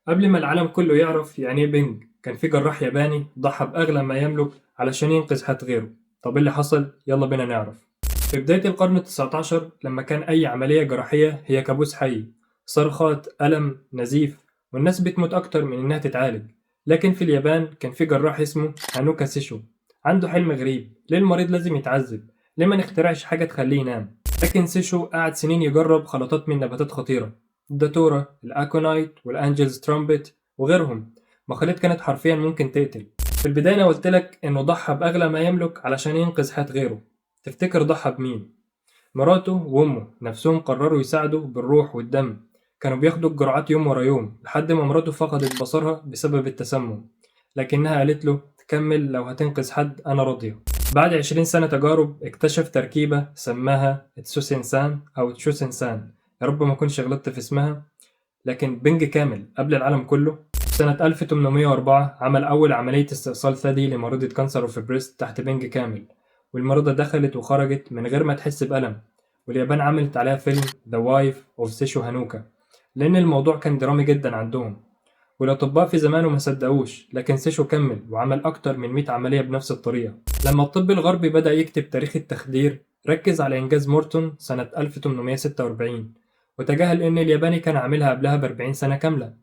قبل ما العالم كله يعرف يعني ايه بنج، كان في جراح ياباني ضحى بأغلى ما يملك علشان ينقذ حياة غيره. طب ايه اللي حصل؟ يلا بينا نعرف. في بداية القرن التسعتاشر، لما كان أي عملية جراحية هي كابوس حي، صرخات، ألم، نزيف، والناس بتموت أكتر من إنها تتعالج. لكن في اليابان كان في جراح اسمه هانوكا سيشو، عنده حلم غريب: ليه المريض لازم يتعذب؟ ليه ما نخترعش حاجة تخليه ينام؟ لكن سيشو قعد سنين يجرب خلطات من نباتات خطيرة: الداتورا، الأكونايت، والأنجلز ترومبت، وغيرهم. مخالط كانت حرفيا ممكن تقتل. في البداية أنا قلتلك إنه ضحى بأغلى ما يملك علشان ينقذ حياة غيره. تفتكر ضحى بمين؟ مراته وأمه نفسهم قرروا يساعدوا بالروح والدم. كانوا بياخدوا الجرعات يوم ورا يوم لحد ما مراته فقدت بصرها بسبب التسمم، لكنها قالت له: تكمل لو هتنقذ حد أنا راضية. بعد 20 سنة تجارب اكتشف تركيبة سماها تسوسينسان أو تشوسينسان، يا رب ما أكونش غلطت في اسمها. لكن بنج كامل قبل العالم كله. في سنة 1804 عمل أول عملية استئصال ثدي لمريضة كانسر اوف بريست تحت بنج كامل، والمريضة دخلت وخرجت من غير ما تحس بألم. واليابان عملت عليها فيلم ذا وايف اوف سيشو هانوكا، لأن الموضوع كان درامي جدا عندهم. والأطباء في زمانه ما صدقوش، لكن سيشو كمل وعمل أكتر من 100 عملية بنفس الطريقة. لما الطب الغربي بدأ يكتب تاريخ التخدير، ركز على إنجاز مورتون سنة 1846، وتجاهل إن الياباني كان عاملها قبلها ب40 سنة كاملة.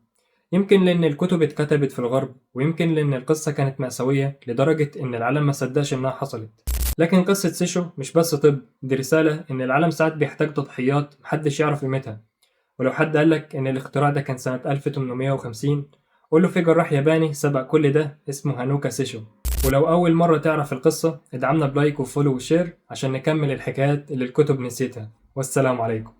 يمكن لأن الكتب اتكتبت في الغرب، ويمكن لأن القصة كانت مأساوية لدرجة إن العالم ما صدقش إنها حصلت. لكن قصة سيشو مش بس طب، دي رسالة إن العالم ساعات بيحتاج تضحيات محدش يعرف قيمتها. ولو حد قالك إن الاختراع ده كان سنة 1850، قوله في جراح ياباني سبق كل ده اسمه هانوكا سيشو. ولو أول مرة تعرف القصة، ادعمنا بلايك وفولو وشير عشان نكمل الحكايات اللي الكتب نسيتها. والسلام عليكم.